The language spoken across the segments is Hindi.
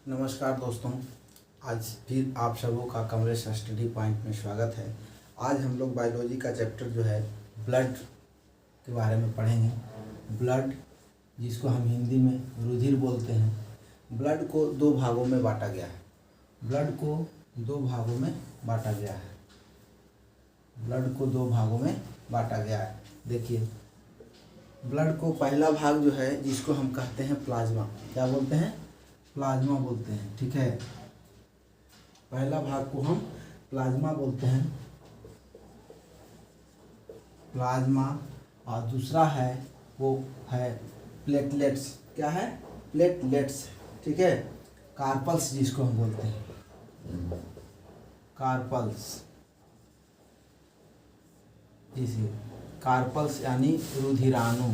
नमस्कार दोस्तों, आज फिर आप सबों का कमलेश स्टडी पॉइंट में स्वागत है। आज हम लोग बायोलॉजी का चैप्टर जो है ब्लड के बारे में पढ़ेंगे। ब्लड, जिसको हम हिंदी में रुधिर बोलते हैं, ब्लड को दो भागों में बांटा गया है। ब्लड को दो भागों में बांटा गया है। ब्लड को दो भागों में बांटा गया है। देखिए, ब्लड को पहला भाग जो है, जिसको हम कहते हैं प्लाज्मा, क्या बोलते हैं? प्लाज्मा बोलते हैं। ठीक है, पहला भाग को हम प्लाज्मा बोलते हैं, प्लाज्मा। और दूसरा है वो है प्लेटलेट्स। क्या है? प्लेटलेट्स। ठीक है, कार्पल्स जिसको हम बोलते हैं, कार्पल्स। इसे कार्पल्स यानी रुधिराणु,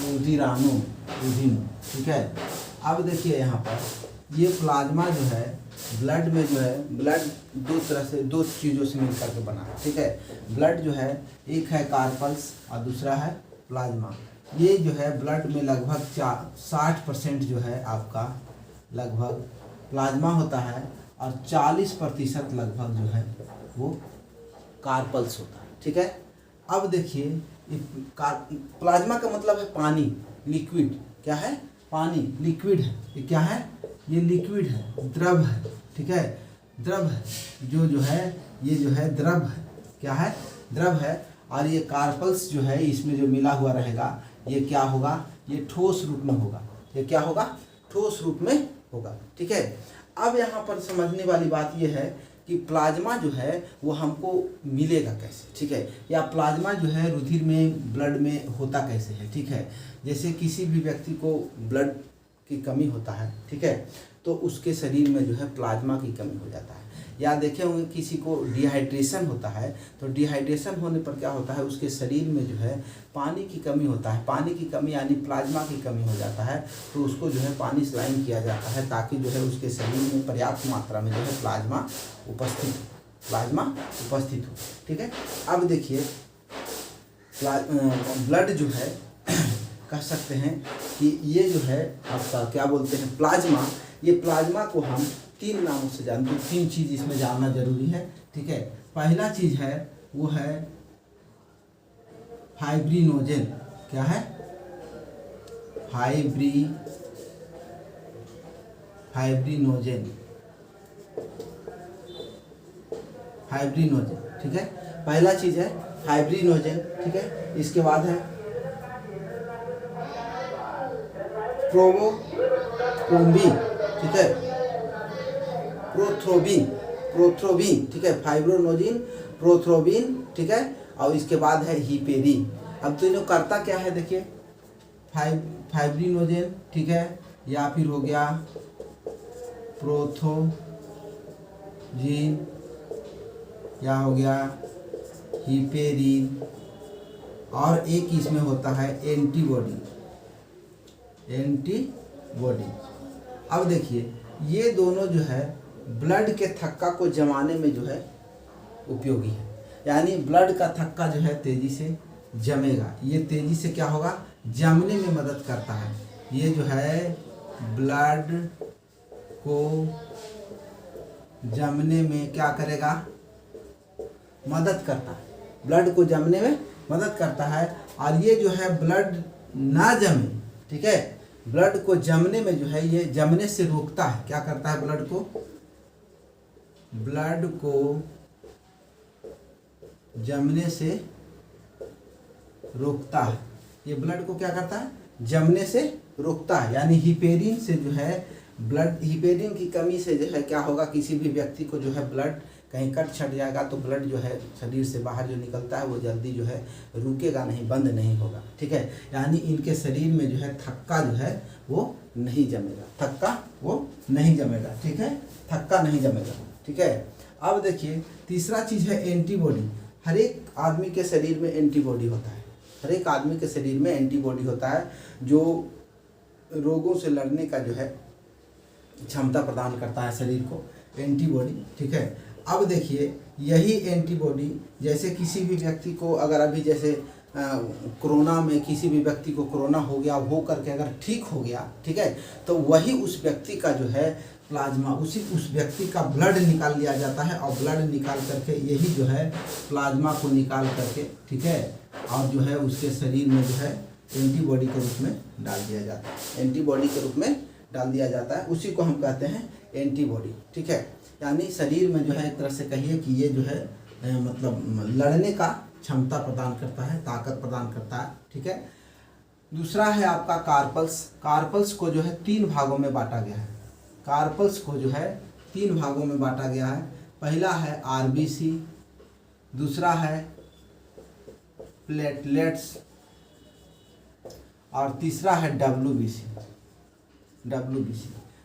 रुधिराणु। ठीक है, अब देखिए यहाँ पर ये प्लाज्मा जो है ब्लड में जो है, ब्लड दो तरह से, दो चीज़ों से मिलकर के बना है। ठीक है, ब्लड जो है एक है कार्पल्स और दूसरा है प्लाज्मा। ये जो है ब्लड में लगभग 60% जो है आपका लगभग प्लाज्मा होता है और 40% लगभग जो है वो कार्पल्स होता है। ठीक है, अब देखिए, प्लाज्मा का मतलब है पानी, लिक्विड। क्या है? पानी, लिक्विड है। ये क्या है? ये लिक्विड है, द्रव है। ठीक है, द्रव है, जो है ये जो है द्रव है। क्या है? द्रव है। और ये कार्पल्स जो है, इसमें जो मिला हुआ रहेगा, ये क्या होगा? ये ठोस रूप में होगा। ये क्या होगा? ठोस रूप में होगा। ठीक है, अब यहाँ पर समझने वाली बात ये है कि प्लाज्मा जो है वो हमको मिलेगा कैसे। ठीक है, या प्लाज्मा जो है रुधिर में, ब्लड में होता कैसे है। ठीक है, जैसे किसी भी व्यक्ति को ब्लड की कमी होता है, ठीक है, तो उसके शरीर में जो है प्लाज्मा की कमी हो जाता है। या देखे होंगे किसी को डिहाइड्रेशन होता है, तो डिहाइड्रेशन होने पर क्या होता है, उसके शरीर में जो है पानी की कमी होता है। पानी की कमी यानी प्लाज्मा की कमी हो जाता है, तो उसको जो है पानी स्लाइन किया जाता है, ताकि जो है उसके शरीर में पर्याप्त मात्रा में जो है प्लाज्मा उपस्थित हो। ठीक है, अब देखिए, ब्लड जो है कह सकते हैं कि ये जो है आपका क्या बोलते हैं, प्लाज्मा। ये प्लाज्मा को हम 3 नामों से जानते हैं। 3 चीज़ इसमें जानना जरूरी है। ठीक है, पहला चीज़ है वो है फाइब्रिनोजेन। क्या है? फाइब्रिनोजेन। ठीक है, पहला चीज़ है फाइब्रिनोजेन। ठीक है, इसके बाद है प्रोथ्रोम्बिन। ठीक है, प्रोथ्रोम्बिन। ठीक है, फाइब्रिनोजेन, प्रोथ्रोम्बिन। ठीक है, और इसके बाद है हिपेरिन। अब तो इन्हों करता क्या है, देखिए, फाइब्रिनोजेन, ठीक है, या फिर हो गया प्रोथ्रोजिन, या हो गया हिपेरिन, और एक इसमें होता है एंटीबॉडी। अब देखिए, ये दोनों जो है ब्लड के थक्का को जमाने में जो है उपयोगी है। यानी ब्लड का थक्का जो है तेजी से जमेगा। ये तेजी से क्या होगा? जमने में मदद करता है। ये जो है ब्लड को जमने में क्या करेगा? मदद करता है। ब्लड को जमने में मदद करता है। और ये जो है ब्लड ना जमे, ठीक है, ब्लड को जमने में जो है, ये जमने से रोकता है। क्या करता है? ब्लड को जमने से रोकता है। ये ब्लड को क्या करता है? जमने से रोकता है। यानी हिपेरिन से जो है ब्लड, हिपेरिन की कमी से जो है क्या होगा, किसी भी व्यक्ति को जो है ब्लड कहीं कट छट जाएगा, तो ब्लड जो है शरीर से बाहर जो निकलता है वो जल्दी जो है रुकेगा नहीं, बंद नहीं होगा। ठीक है, यानी इनके शरीर में जो है थक्का जो है वो नहीं जमेगा। ठीक है, थक्का नहीं जमेगा। ठीक है, अब देखिए, तीसरा चीज़ है एंटीबॉडी। हर एक आदमी के शरीर में एंटीबॉडी होता है। हर एक आदमी के शरीर में एंटीबॉडी होता है, जो रोगों से लड़ने का जो है क्षमता प्रदान करता है शरीर को, एंटीबॉडी। ठीक है, अब देखिए, यही एंटीबॉडी जैसे किसी भी व्यक्ति को, अगर अभी जैसे कोरोना में किसी भी व्यक्ति को कोरोना हो गया, वो करके अगर ठीक हो गया, ठीक है, तो वही उस व्यक्ति का जो है प्लाज्मा, उस व्यक्ति का ब्लड निकाल लिया जाता है और ब्लड निकाल करके यही जो है प्लाज्मा को निकाल करके, ठीक है, और जो है उसके शरीर में जो है एंटीबॉडी के रूप में डाल दिया जाता है, एंटीबॉडी के रूप में डाल दिया जाता है। उसी को हम कहते हैं एंटीबॉडी, ठीक है। यानी शरीर में जो है एक तरह से कहिए कि ये जो है मतलब लड़ने का क्षमता प्रदान करता है, ताकत प्रदान करता है, ठीक है। दूसरा है आपका कार्पल्स। कार्पल्स को जो है 3 भागों में बांटा गया है। कार्पल्स को जो है 3 भागों में बांटा गया है। पहला है आरबीसी, दूसरा है प्लेटलेट्स और तीसरा है डब्ल्यूबीसी।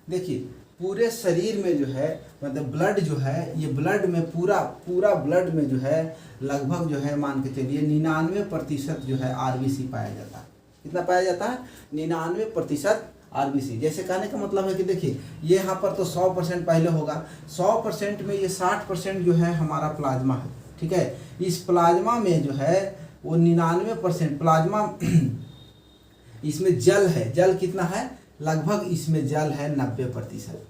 देखिए पूरे शरीर में जो है मतलब ब्लड जो है, ये ब्लड में पूरा ब्लड में जो है लगभग जो है मान के चलिए 99% जो है आरबीसी पाया जाता है। कितना पाया जाता है? 99% आरबीसी। जैसे कहने का मतलब है कि देखिए ये यहाँ पर तो 100% पहले होगा, 100% में ये 60% जो है हमारा प्लाज्मा है, ठीक है। इस प्लाज्मा में जो है वो 99% प्लाज्मा इसमें जल है। जल कितना है? लगभग इसमें जल है 90%।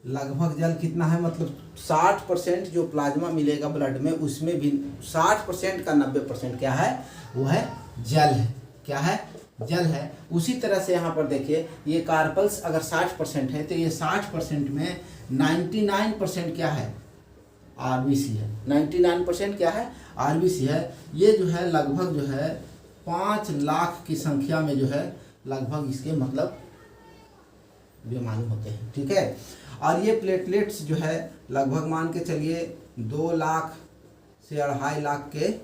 लगभग जल कितना है? मतलब 60% जो प्लाज्मा मिलेगा ब्लड में, उसमें भी 60% का 90% क्या है? वो है जल है। क्या है? जल है। उसी तरह से यहाँ पर देखिए ये कार्पल्स अगर 60% है तो ये 60% में 99% क्या है? आरबीसी है। 99% क्या है? आरबीसी है। ये जो है लगभग जो है 5 लाख की संख्या में जो है लगभग इसके मतलब बीमारी होते हैं, ठीक है। और ये प्लेटलेट्स जो है लगभग मान के चलिए 2 लाख से 2.5 लाख के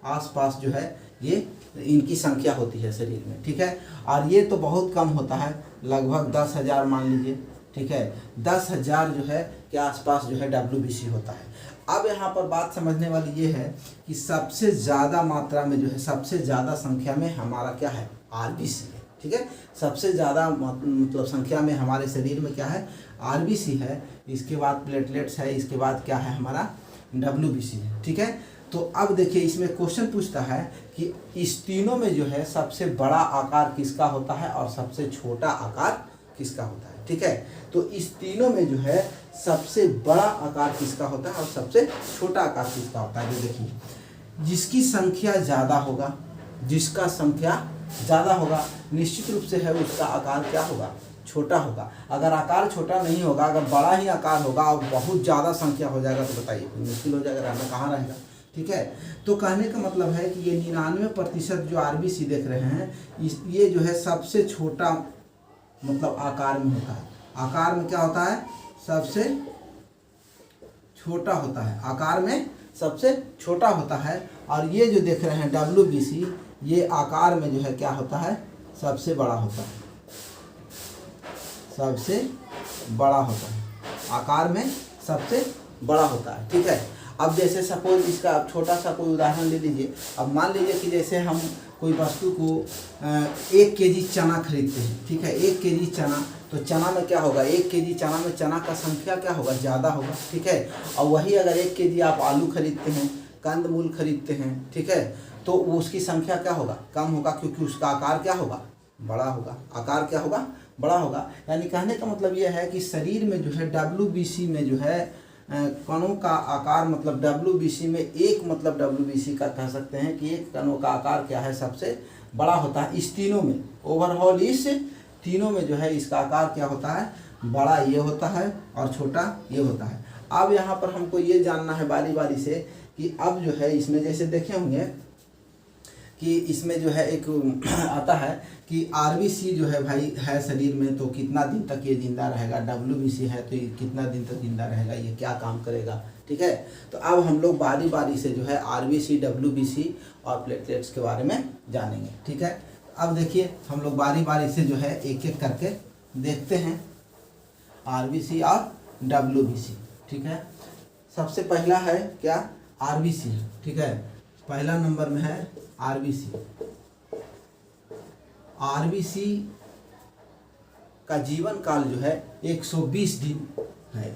आसपास जो है ये इनकी संख्या होती है शरीर में, ठीक है। और ये तो बहुत कम होता है, लगभग 10,000 मान लीजिए, ठीक है। 10,000 जो है के आसपास जो है डब्ल्यूबीसी होता है। अब यहाँ पर बात समझने वाली ये है कि सबसे ज़्यादा मात्रा में जो है, सबसे ज़्यादा संख्या में हमारा क्या है? आरबीसी है, ठीक है। सबसे ज़्यादा मतलब संख्या में हमारे शरीर में क्या है? आरबीसी है। इसके बाद प्लेटलेट्स है, इसके बाद क्या है हमारा? डब्ल्यूबीसी है, ठीक है। तो अब देखिए इसमें क्वेश्चन पूछता है कि इस तीनों में जो है सबसे बड़ा आकार किसका होता है और सबसे छोटा आकार किसका होता है, ठीक है। तो इस तीनों में जो है सबसे बड़ा आकार किसका होता है और सबसे छोटा आकार किसका होता है? जो देखिए जिसकी संख्या ज़्यादा होगा, जिसका संख्या ज़्यादा होगा निश्चित रूप से है उसका आकार क्या होगा? छोटा होगा। अगर आकार छोटा नहीं होगा, अगर बड़ा ही आकार होगा और बहुत ज़्यादा संख्या हो जाएगा तो बताइए मुश्किल हो जाएगा, रहना कहाँ रहेगा, ठीक है। तो कहने का मतलब है कि ये 99% जो आरबीसी देख रहे हैं ये जो है सबसे छोटा मतलब आकार में होता है। आकार में क्या होता है? सबसे छोटा होता है। आकार में सबसे छोटा होता है। और ये जो देख रहे हैं डब्ल्यूबीसी, ये आकार में जो है क्या होता है? सबसे बड़ा होता है। सबसे बड़ा होता है, आकार में सबसे बड़ा होता है, ठीक है। अब जैसे सपोज इसका छोटा सा कोई उदाहरण ले लीजिए। अब मान लीजिए कि जैसे हम कोई वस्तु को 1 केजी चना खरीदते हैं, ठीक है। 1 केजी चना, तो चना में क्या होगा? 1 केजी चना में चना का संख्या क्या होगा? ज़्यादा होगा, ठीक है। और वही अगर 1 केजी आप आलू खरीदते हैं, कंदमूल खरीदते हैं, ठीक है, तो वो उसकी संख्या क्या होगा? कम होगा, क्योंकि उसका आकार क्या होगा? बड़ा होगा। आकार क्या होगा? बड़ा होगा। यानी कहने का मतलब यह है कि शरीर में जो है डब्ल्यूबीसी में जो है कणों का आकार मतलब डब्ल्यूबीसी में एक मतलब डब्ल्यूबीसी का कह सकते हैं कि एक कणों का आकार क्या है? सबसे बड़ा होता है। इस तीनों में ओवरऑल इस तीनों में जो है इसका आकार क्या होता है? बड़ा ये होता है और छोटा ये होता है। अब यहाँ पर हमको ये जानना है बारी बारी से कि अब जो है इसमें जैसे देखे होंगे कि इसमें जो है एक आता है कि आरबीसी जो है भाई है शरीर में तो कितना दिन तक ये जिंदा रहेगा, डब्ल्यूबीसी है तो ये कितना दिन तक जिंदा रहेगा, ये क्या काम करेगा, ठीक है। तो अब हम लोग बारी बारी से जो है आरबीसी, डब्ल्यूबीसी और प्लेटलेट्स के बारे में जानेंगे, ठीक है। अब देखिए हम लोग बारी बारी से जो है एक एक करके देखते हैं आरबीसी और डब्ल्यूबीसी, ठीक है। सबसे पहला है क्या? आरबीसी, ठीक है। पहला नंबर में है आरबीसी। आरबीसी का जीवन काल जो है 120 दिन है।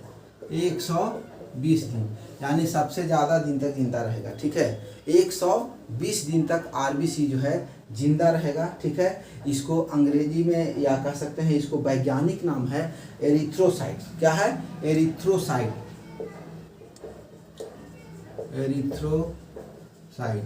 120 दिन यानी सबसे ज़्यादा दिन तक जिंदा रहेगा, ठीक है। 20 दिन तक आरबीसी जो है जिंदा रहेगा, ठीक है। इसको अंग्रेजी में या कह सकते हैं, इसको वैज्ञानिक नाम है एरिथ्रोसाइट। क्या है? एरिथ्रोसाइट। एरिथ्रोसाइट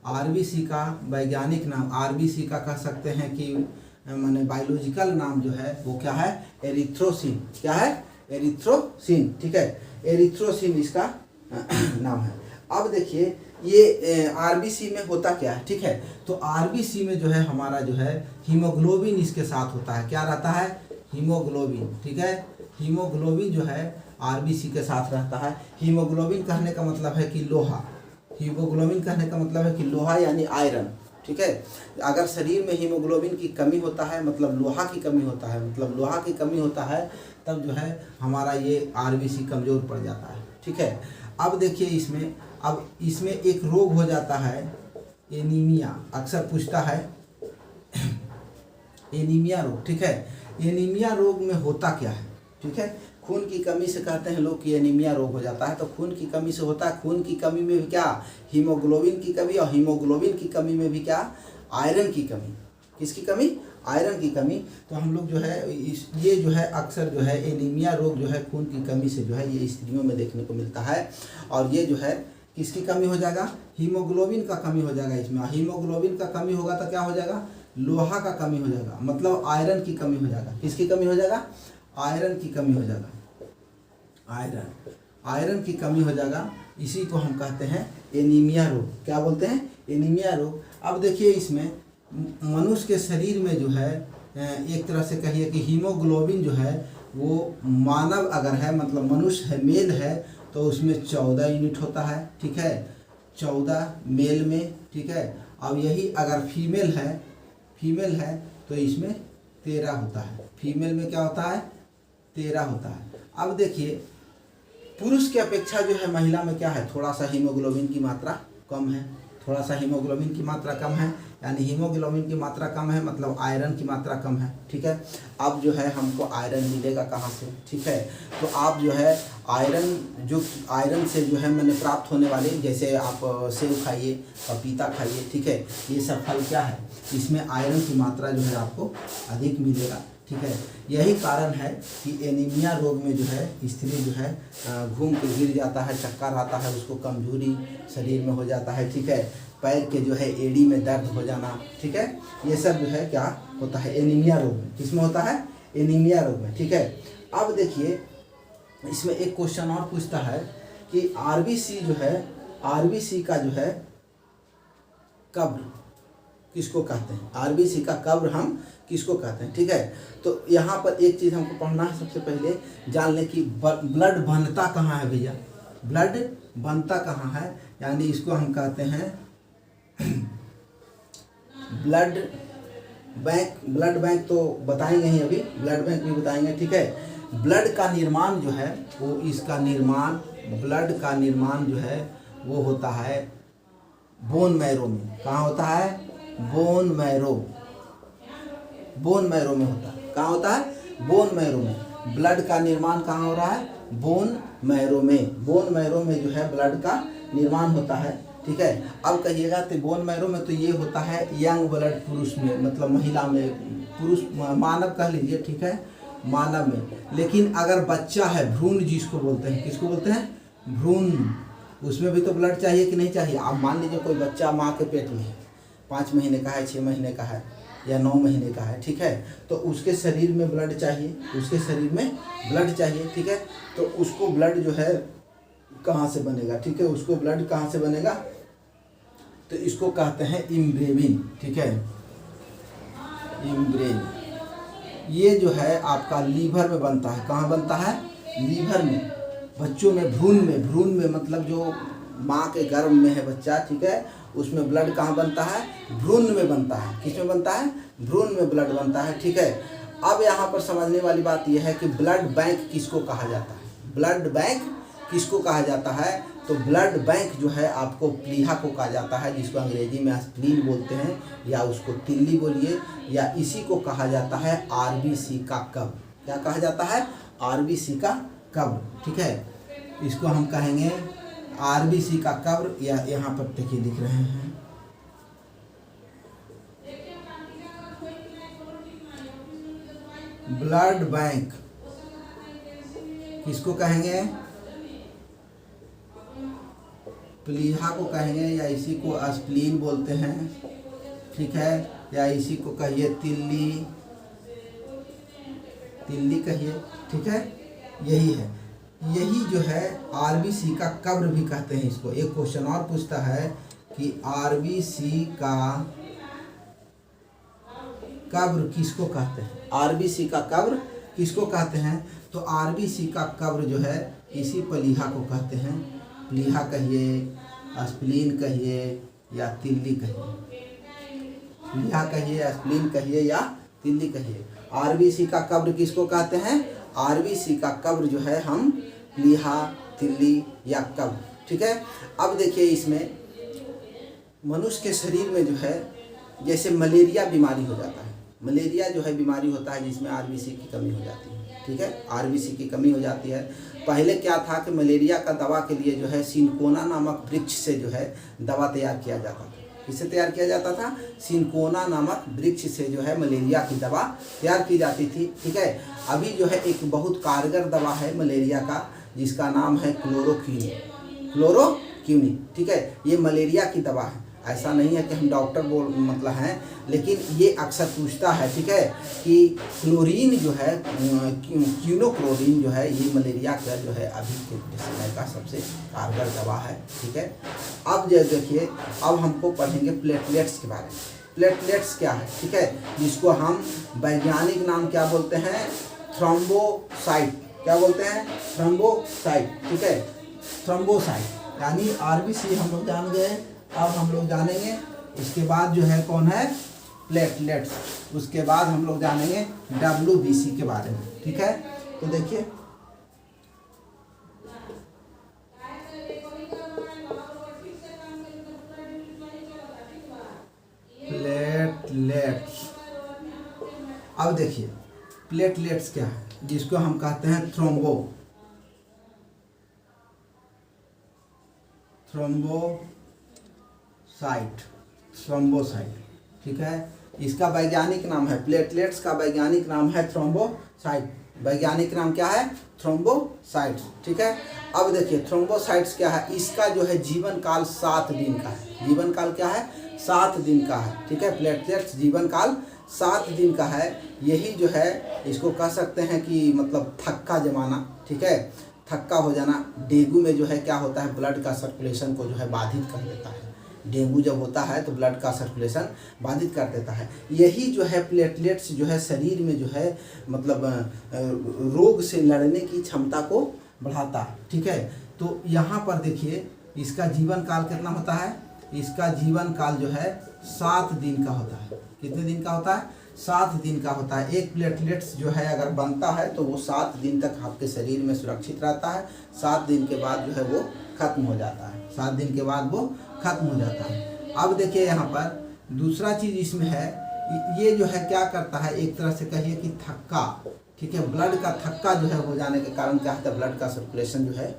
आरबीसी का वैज्ञानिक नाम, आरबीसी का कह सकते हैं कि माने बायोलॉजिकल नाम जो है वो क्या है? एरिथ्रोसिन। क्या है? एरिथ्रोसिन, ठीक है। एरिथ्रोसिन इसका नाम है। अब देखिए ये आरबीसी में होता क्या है, ठीक है। तो आरबीसी में जो है हमारा जो है हीमोग्लोबिन इसके साथ होता है। क्या रहता है? हीमोग्लोबिन, ठीक है। हीमोग्लोबिन जो है आरबीसी के साथ रहता है। हीमोग्लोबिन कहने का मतलब है कि लोहा। हीमोग्लोबिन कहने का मतलब है कि लोहा यानी आयरन, ठीक है। अगर शरीर में हीमोग्लोबिन की कमी होता है, मतलब लोहा की कमी होता है, मतलब लोहा की कमी होता है, तब जो है हमारा ये आरबीसी कमज़ोर पड़ जाता है, ठीक है। अब देखिए इसमें एक रोग हो जाता है एनीमिया, अक्सर पूछता है एनीमिया रोग, ठीक है। एनीमिया रोग में होता क्या है, ठीक है। खून की कमी से कहते हैं लोग कि एनीमिया रोग हो जाता है। तो खून की कमी से होता है। खून की कमी में भी क्या? हीमोग्लोबिन की कमी, और हीमोग्लोबिन की कमी में भी क्या? आयरन की कमी। किसकी कमी? आयरन की कमी। तो हम लोग जो है ये जो है अक्सर जो है एनीमिया रोग जो है खून की कमी से जो है ये स्त्रियों में देखने को मिलता है। और ये जो है किसकी कमी हो जाएगा? हीमोग्लोबिन का कमी हो जाएगा इसमें। हीमोग्लोबिन का कमी होगा तो क्या हो जाएगा? लोहा का कमी हो जाएगा, मतलब आयरन की कमी हो जाएगा। किसकी कमी हो जाएगा? आयरन की कमी हो जाएगा। आयरन की कमी हो जाएगा। इसी को हम कहते हैं एनीमिया रोग। क्या बोलते हैं? एनीमिया रोग। अब देखिए इसमें मनुष्य के शरीर में जो है एक तरह से कहिए कि हीमोग्लोबिन जो है वो मानव अगर है, मतलब मनुष्य है, मेल है, तो उसमें 14 यूनिट होता है, ठीक है। 14 मेल में, ठीक है। अब यही अगर फीमेल है तो इसमें 13 होता है। फीमेल में क्या होता है? 13 होता है। अब देखिए पुरुष की अपेक्षा जो है महिला में क्या है? थोड़ा सा हीमोग्लोबिन की मात्रा कम है। थोड़ा सा हीमोग्लोबिन की मात्रा कम है, यानी हीमोग्लोबिन की मात्रा कम है मतलब आयरन की मात्रा कम है, ठीक है। अब जो है हमको आयरन मिलेगा कहाँ से, ठीक है। तो आप जो है आयरन से जो है मैंने प्राप्त होने वाले, जैसे आप सेब खाइए, पपीता खाइए, ठीक है। ये सब फल क्या है? इसमें आयरन की मात्रा जो है आपको अधिक मिलेगा, ठीक है। यही कारण है कि एनीमिया रोग में जो है स्त्री जो है घूम के गिर जाता है, चक्कर आता है, उसको कमजोरी शरीर में हो जाता है, ठीक है। पैर के जो है एड़ी में दर्द हो जाना, ठीक है। ये सब जो है क्या होता है? एनीमिया रोग में। किसमें होता है? एनीमिया रोग में, ठीक है। अब देखिए इसमें एक क्वेश्चन और पूछता है कि आरबीसी जो है, आरबीसी का जो है कब्र किसको कहते हैं? आरबीसी का कब्र हम किसको कहते हैं, ठीक है। तो यहाँ पर एक चीज़ हमको पढ़ना है, सबसे पहले जान लें कि ब्लड बनता कहाँ है भैया? ब्लड बनता कहाँ है? यानी इसको हम कहते हैं ब्लड बैंक तो बताएंगे ही, अभी ब्लड बैंक भी बताएंगे, ठीक है। ब्लड का निर्माण जो है वो ब्लड का निर्माण जो है वो होता है बोन मैरो में। कहाँ होता है? बोन मैरो में होता है। कहाँ होता है? बोन मैरो में। ब्लड का निर्माण कहाँ हो रहा है? बोन मैरो में। बोन मैरो में जो है ब्लड का निर्माण होता है, ठीक है। अब कहिएगा तो बोन मैरो में तो ये होता है यंग ब्लड पुरुष में, मतलब महिला में, पुरुष मानव कह लीजिए, ठीक है, मानव में। लेकिन अगर बच्चा है, भ्रूण जिसको बोलते हैं, किसको बोलते हैं? भ्रूण, उसमें भी तो ब्लड चाहिए कि नहीं चाहिए? आप मान लीजिए कोई बच्चा माँ के पेट में है, 5 महीने का है, 6 महीने का है या 9 महीने का है, ठीक है। तो उसके शरीर में ब्लड चाहिए, ठीक है। तो उसको ब्लड जो है कहाँ से बनेगा, ठीक है। उसको ब्लड कहाँ से बनेगा? तो इसको कहते हैं इम्ब्रेविन, ठीक है। इम्ब्रेन ये जो है आपका लीवर में बनता है। कहाँ बनता है? लीवर में। बच्चों में भ्रूण में मतलब जो माँ के गर्भ में है बच्चा, ठीक है, उसमें ब्लड कहाँ बनता है? भ्रूण में बनता है। किस में बनता है? भ्रूण में ब्लड बनता है, ठीक है। अब यहाँ पर समझने वाली बात यह है कि ब्लड बैंक किसको कहा जाता है? ब्लड बैंक किसको कहा जाता है? तो ब्लड बैंक जो है आपको प्लीहा को कहा जाता है, जिसको अंग्रेजी में स्प्लीन बोलते हैं, या उसको तिल्ली बोलिए, या इसी को कहा जाता है आरबीसी का कब्र। क्या कहा जाता है? आरबीसी का कब्र, ठीक है। इसको हम कहेंगे आरबीसी का कब्र, या यहाँ पर देखिए दिख रहे हैं ब्लड बैंक किसको कहेंगे, प्लीहा को कहेंगे, या इसी को स्प्लीन बोलते हैं, ठीक है, या इसी को कहिए तिल्ली, तिल्ली कहिए, ठीक है। यही है, यही जो है आरबीसी का कब्र भी कहते हैं इसको। एक क्वेश्चन और पूछता है कि आरबीसी का कब्र किसको कहते हैं, आरबीसी का कब्र किसको कहते हैं, तो आरबीसी का कब्र जो है इसी प्लीहा को कहते हैं। प्लीहा कहिए, स्प्लीन कहिए, या तिल्ली कहिए, प्लीहा कहिए, स्प्लीन कहिए, या तिल्ली कहिए। आरबीसी का कब्र किसको कहते हैं, आरबीसी का कब्र जो है हम प्लीहा, तिल्ली या कब्र, ठीक है। अब देखिए इसमें मनुष्य के शरीर में जो है जैसे मलेरिया बीमारी हो जाता है, मलेरिया जो है बीमारी होता है जिसमें आरबीसी की कमी हो जाती है, ठीक है, आरबीसी की कमी हो जाती है। पहले क्या था कि मलेरिया का दवा के लिए जो है सिनकोना नामक वृक्ष से जो है दवा तैयार किया जाता था। किससे तैयार किया जाता था, सिनकोना नामक वृक्ष से जो है मलेरिया की दवा तैयार की जाती थी, ठीक है। अभी जो है एक बहुत कारगर दवा है मलेरिया का जिसका नाम है क्लोरोक्विनी, ठीक है। ये मलेरिया की दवा है, ऐसा नहीं है कि हम डॉक्टर मतलब हैं, लेकिन ये अक्सर पूछता है, ठीक है, कि क्लोरीन जो है, क्यूनोक्लोरीन जो है ये मलेरिया का जो है अभी के समय का सबसे कारगर दवा है, ठीक है। अब जो देखिए, अब हमको पढ़ेंगे प्लेटलेट्स के बारे में। प्लेटलेट्स क्या है, ठीक है, जिसको हम वैज्ञानिक नाम क्या बोलते हैं, थ्रोम्बोसाइट, क्या बोलते हैं, थ्रोम्बोसाइट, ठीक है, थ्रोम्बोसाइट यानी आरबीसी हम लोग जान गए। अब हम लोग जानेंगे इसके बाद जो है कौन है, प्लेटलेट्स, उसके बाद हम लोग जानेंगे डब्ल्यूबीसी के बारे में, ठीक है। तो देखिए प्लेटलेट्स, अब देखिए प्लेटलेट्स क्या है, जिसको हम कहते हैं थ्रोम्बोसाइट, ठीक है। इसका वैज्ञानिक नाम है, प्लेटलेट्स का वैज्ञानिक नाम है थ्रोम्बोसाइट, वैज्ञानिक नाम क्या है, थ्रोम्बोसाइट, ठीक है। अब देखिए थ्रोम्बोसाइट्स क्या है, इसका जो है जीवन काल 7 दिन का है, जीवन काल क्या है, 7 दिन का है, ठीक है। प्लेटलेट्स जीवन काल 7 दिन का है। यही जो है इसको कह सकते हैं कि मतलब थक्का जमाना, ठीक है, थक्का हो जाना। डेंगू में जो है क्या होता है, ब्लड का सर्कुलेशन को जो है बाधित कर देता है। डेंगू जब होता है तो ब्लड का सर्कुलेशन बाधित कर देता है। यही जो है प्लेटलेट्स जो है शरीर में जो है मतलब रोग से लड़ने की क्षमता को बढ़ाता है, ठीक है। तो यहाँ पर देखिए इसका जीवन काल कितना होता है, इसका जीवन काल जो है 7 दिन का होता है। कितने दिन का होता है, 7 दिन का होता है। एक प्लेटलेट्स जो है अगर बनता है तो वो 7 दिन तक आपके शरीर में सुरक्षित रहता है। 7 दिन के बाद जो है वो खत्म हो जाता है, 7 दिन के बाद वो खत्म हो जाता है। अब देखिए यहाँ पर दूसरा चीज़ इसमें है, ये जो है क्या करता है, एक तरह से कहिए कि थक्का, ठीक है, ब्लड का थक्का जो है हो जाने के कारण क्या होता है, ब्लड का सर्कुलेशन जो है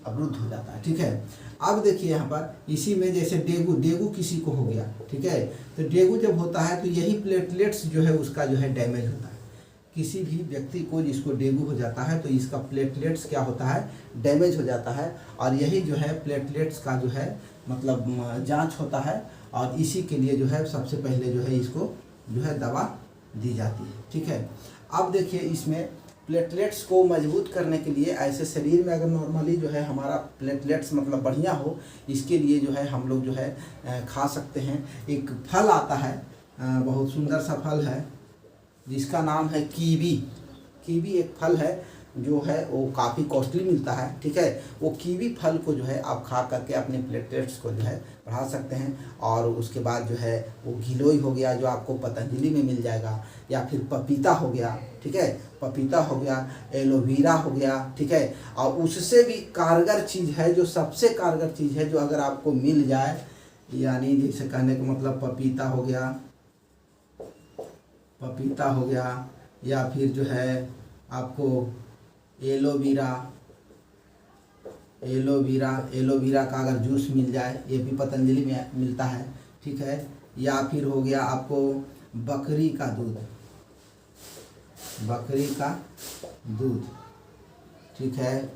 अवरुद्ध हो जाता है, ठीक है। अब देखिए यहाँ पर इसी में जैसे डेंगू किसी को हो गया, ठीक है, तो डेंगू जब होता है तो यही प्लेटलेट्स जो है उसका जो है डैमेज होता है। किसी भी व्यक्ति को जिसको डेंगू हो जाता है तो इसका प्लेटलेट्स क्या होता है, डैमेज हो जाता है। और यही जो है प्लेटलेट्स का जो है मतलब जांच होता है, और इसी के लिए जो है सबसे पहले जो है इसको जो है दवा दी जाती है, ठीक है। अब देखिए इसमें प्लेटलेट्स को मजबूत करने के लिए ऐसे शरीर में अगर नॉर्मली जो है हमारा प्लेटलेट्स मतलब बढ़िया हो, इसके लिए जो है हम लोग जो है खा सकते हैं। एक फल आता है, बहुत सुंदर सा फल है जिसका नाम है कीवी। कीवी एक फल है जो है वो काफ़ी कॉस्टली मिलता है, ठीक है। वो कीवी फल को जो है आप खा करके अपने प्लेटलेट्स को जो है बढ़ा सकते हैं। और उसके बाद जो है वो गिलोय हो गया जो आपको पतंजलि में मिल जाएगा, या फिर पपीता हो गया, ठीक है, पपीता हो गया, एलोवेरा हो गया, ठीक है। और उससे भी कारगर चीज़ है, जो सबसे कारगर चीज़ है जो अगर आपको मिल जाए, यानी जैसे कहने का मतलब पपीता हो गया, या फिर जो है आपको एलोवेरा का अगर जूस मिल जाए, ये भी पतंजलि में मिलता है, ठीक है। या फिर हो गया आपको बकरी का दूध, बकरी का दूध, ठीक है।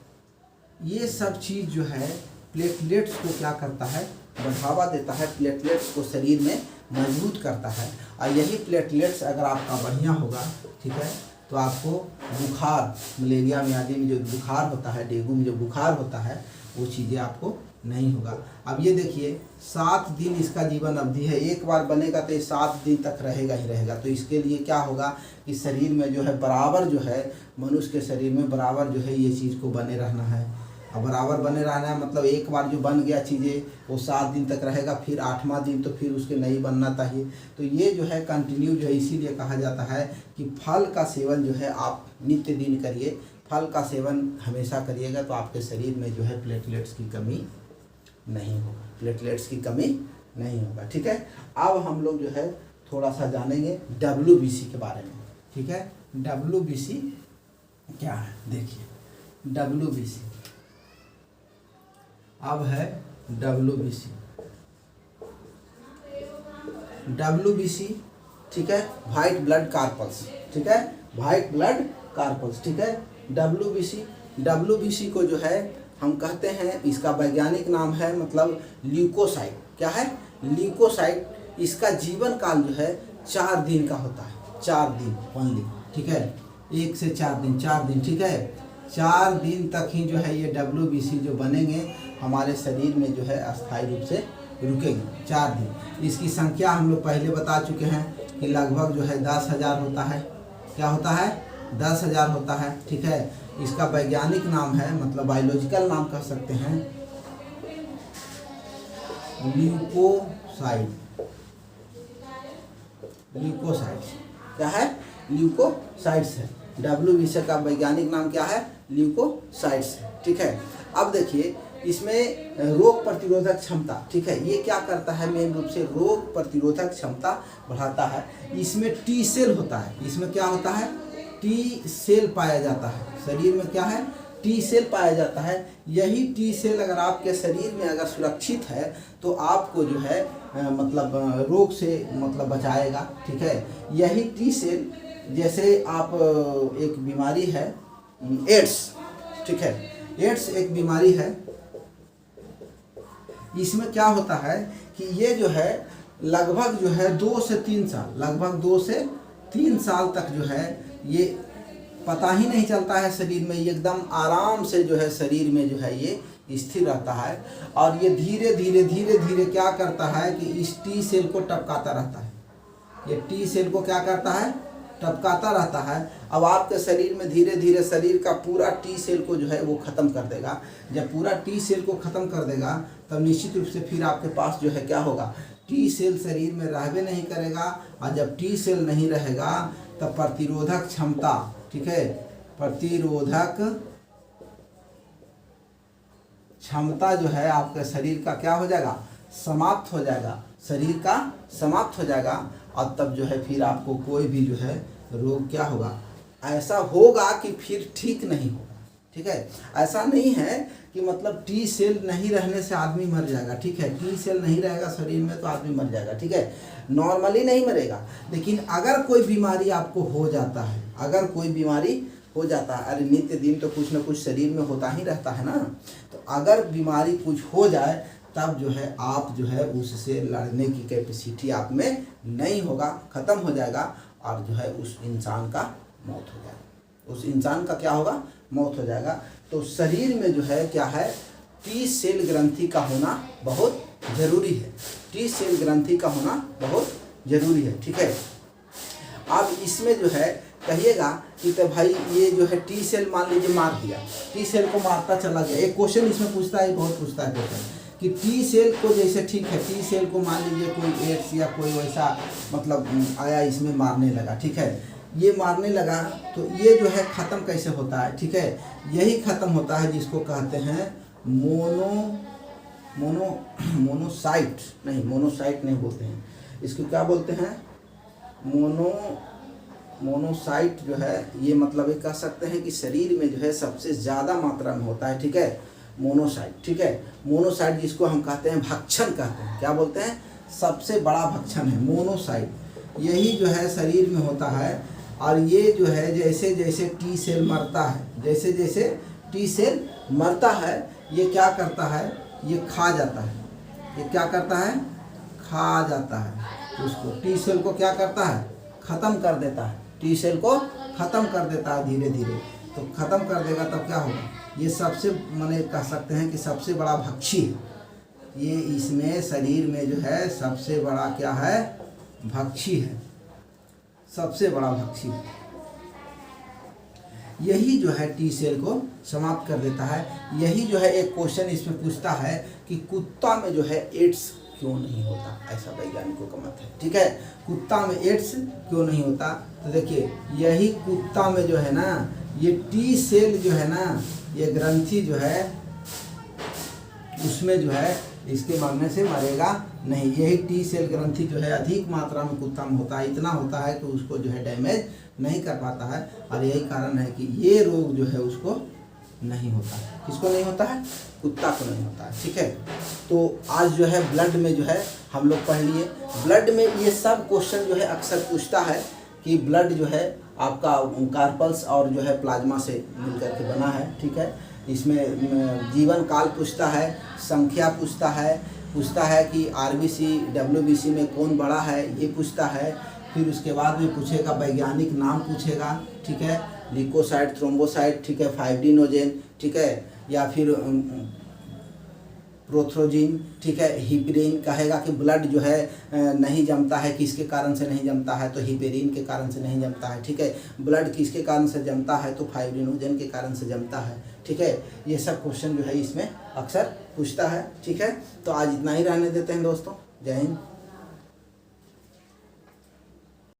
ये सब चीज़ जो है प्लेटलेट्स को क्या करता है, बढ़ावा देता है, प्लेटलेट्स को शरीर में मजबूत करता है। और यही प्लेटलेट्स अगर आपका बढ़िया होगा, ठीक है, तो आपको बुखार, मलेरिया में आदि में जो बुखार होता है, डेंगू में जो बुखार होता है, वो चीज़ें आपको नहीं होगा। अब ये देखिए 7 दिन इसका जीवन अवधि है, एक बार बनेगा तो ये 7 दिन तक रहेगा ही रहेगा। तो इसके लिए क्या होगा कि शरीर में जो है बराबर जो है, मनुष्य के शरीर में बराबर जो है ये चीज़ को बने रहना है। अब बराबर बने रहना है मतलब एक बार जो बन गया चीज़ें वो 7 दिन तक रहेगा, फिर 8वां दिन तो फिर उसके नहीं बनना चाहिए। तो ये जो है कंटिन्यू जो है, इसीलिए कहा जाता है कि फल का सेवन जो है आप नित्य दिन करिए, फल का सेवन हमेशा करिएगा, तो आपके शरीर में जो है प्लेटलेट्स की कमी नहीं होगा, प्लेटलेट्स की कमी नहीं होगा, ठीक है। अब हम लोग जो है थोड़ा सा जानेंगे WBC के बारे में, ठीक है। WBC क्या है देखिए, WBC अब है WBC, ठीक है, वाइट ब्लड कार्पल्स, ठीक है, वाइट ब्लड कार्पल्स, ठीक है। WBC को जो है हम कहते हैं, इसका वैज्ञानिक नाम है मतलब ल्यूकोसाइट। क्या है? ल्यूकोसाइट। इसका जीवन काल जो है 4 दिन का होता है, 4 दिन ओनली, ठीक है, 1 से 4 दिन, 4 दिन, ठीक है। 4 दिन तक ही जो है ये WBC जो बनेंगे हमारे शरीर में जो है अस्थायी रूप से रुकेंगे, 4 दिन। इसकी संख्या हम लोग पहले बता चुके हैं कि लगभग जो है 10,000 होता है। क्या होता है? 10,000 होता है, ठीक है। इसका वैज्ञानिक नाम है, मतलब बायोलॉजिकल नाम कह सकते हैं, ल्यूकोसाइट। ल्यूकोसाइट्स क्या है? ल्यूकोसाइट्स है। WBC का वैज्ञानिक नाम क्या है? ल्यूकोसाइट्स है, ठीक है। अब देखिए इसमें रोग प्रतिरोधक क्षमता, ठीक है, ये क्या करता है? मेन रूप से रोग प्रतिरोधक क्षमता बढ़ाता है। इसमें T सेल होता है। इसमें क्या होता है? T सेल पाया जाता है। शरीर में क्या है? T सेल पाया जाता है। यही T सेल अगर आपके शरीर में अगर सुरक्षित है तो आपको जो है मतलब रोग से मतलब बचाएगा, ठीक है। यही T सेल, जैसे आप एक बीमारी है एड्स, ठीक है, एड्स एक बीमारी है। इसमें क्या होता है कि ये जो है लगभग जो है 2 से 3 साल, लगभग 2 से 3 साल तक जो है ये पता ही नहीं चलता है शरीर में, ये एकदम आराम से जो है शरीर में जो है ये स्थिर रहता है। और ये धीरे धीरे धीरे धीरे क्या करता है कि इस T सेल को टपकाता रहता है। ये T सेल को क्या करता है? टपकाता रहता है। अब आपके शरीर में धीरे धीरे शरीर का पूरा T सेल को जो है वो ख़त्म कर देगा। जब पूरा T सेल को ख़त्म कर देगा तब निश्चित रूप से फिर आपके पास जो है क्या होगा? T सेल शरीर में रहबे नहीं करेगा। और जब T सेल नहीं रहेगा तब प्रतिरोधक क्षमता, ठीक है, प्रतिरोधक क्षमता जो है आपके शरीर का क्या हो जाएगा? समाप्त हो जाएगा, शरीर का समाप्त हो जाएगा। और तब जो है फिर आपको कोई भी जो है रोग क्या होगा? ऐसा होगा कि फिर ठीक नहीं होगा, ठीक है। ऐसा नहीं है कि मतलब T सेल नहीं रहने से आदमी मर जाएगा, ठीक है। T सेल नहीं रहेगा शरीर में तो आदमी मर जाएगा, ठीक है, नॉर्मली नहीं मरेगा। लेकिन अगर कोई बीमारी आपको हो जाता है, अगर कोई बीमारी हो जाता है, अरे नित्य दिन तो कुछ ना कुछ शरीर में होता ही रहता है ना, तो अगर बीमारी कुछ हो जाए तब जो है आप जो है उससे लड़ने की कैपेसिटी आप में नहीं होगा, ख़त्म हो जाएगा। और जो है उस इंसान का मौत हो जाएगा, उस इंसान का क्या होगा? मौत हो जाएगा। तो शरीर में जो है क्या है? T सेल ग्रंथि का होना बहुत ज़रूरी है। T सेल ग्रंथि का होना बहुत ज़रूरी है, ठीक है। अब इसमें जो है कहिएगा कि तो भाई ये जो है T सेल मान लीजिए मार दिया, T सेल को मारता चला गया। एक क्वेश्चन इसमें पूछता है, बहुत पूछता है क्वेश्चन कि T सेल को जैसे, ठीक है, T सेल को मान लीजिए कोई एड्स या कोई वैसा मतलब आया, इसमें मारने लगा, ठीक है, ये मारने लगा तो ये जो है ख़त्म कैसे होता है? ठीक है, यही ख़त्म होता है जिसको कहते हैं मोनोसाइट नहीं बोलते हैं, इसको क्या बोलते हैं? मोनोसाइट जो है ये मतलब ये कह सकते हैं कि शरीर में जो है सबसे ज़्यादा मात्रा में होता है, ठीक है, मोनोसाइट, ठीक है। मोनोसाइट जिसको हम कहते हैं भक्षण कहते हैं, क्या बोलते हैं? सबसे बड़ा भक्षण है मोनोसाइट। यही जो है शरीर में होता है और ये जो है जैसे जैसे टी सेल मरता है, जैसे जैसे टी सेल मरता है, ये क्या करता है, ये खा जाता है। ये क्या करता है, खा जाता है उसको। टी सेल को क्या करता है, ख़त्म कर देता है। टी सेल को ख़त्म कर देता है धीरे धीरे। तो ख़त्म कर देगा तब क्या होगा, ये सबसे माने कह सकते हैं कि सबसे बड़ा भक्षी है ये। इसमें शरीर में जो है सबसे बड़ा क्या है, भक्षी है, सबसे बड़ा भक्षी है। यही जो है टी सेल को समाप्त कर देता है। यही जो है एक क्वेश्चन इसमें पूछता है कि कुत्ता में जो है एड्स क्यों नहीं होता, ऐसा वैज्ञानिकों का मत है। ठीक है, कुत्ता में एड्स क्यों नहीं होता। तो देखिए यही कुत्ता में जो है ना, ये टी सेल जो है ना, ये ग्रंथि जो है उसमें जो है इसके मरने से मरेगा नहीं। यही टी सेल ग्रंथि जो है अधिक मात्रा में कुत्ता में होता है, इतना होता है कि उसको जो है डैमेज नहीं कर पाता है। और यही कारण है कि ये रोग जो है उसको नहीं होता है। किसको नहीं होता है, कुत्ता को नहीं होता है। ठीक है, तो आज जो है ब्लड में जो है हम लोग पढ़ लिए। ब्लड में ये सब क्वेश्चन जो है अक्सर पूछता है कि ब्लड जो है आपका कार्पल्स और जो है प्लाज्मा से मिलकर के बना है। ठीक है, इसमें जीवन काल पूछता है, संख्या पूछता है कि आरबीसी डब्ल्यूबीसी में कौन बड़ा है ये पूछता है। फिर उसके बाद में पूछेगा वैज्ञानिक नाम पूछेगा। ठीक है, ल्यूकोसाइट, थ्रोम्बोसाइट, ठीक है, 5D-नोजेन, ठीक है, या फिर प्रोथ्रोजिन, ठीक है, हिपरीन। कहेगा कि ब्लड जो है नहीं जमता है, किसके कारण से नहीं जमता है, तो हिपेरिन के कारण से नहीं जमता है। ठीक है, ब्लड किसके कारण से जमता है, तो 5D-नोजेन के कारण से जमता है। ठीक है, ये सब क्वेश्चन जो है इसमें अक्सर पूछता है। ठीक है, तो आज इतना ही रहने देते हैं दोस्तों। जय हिंद।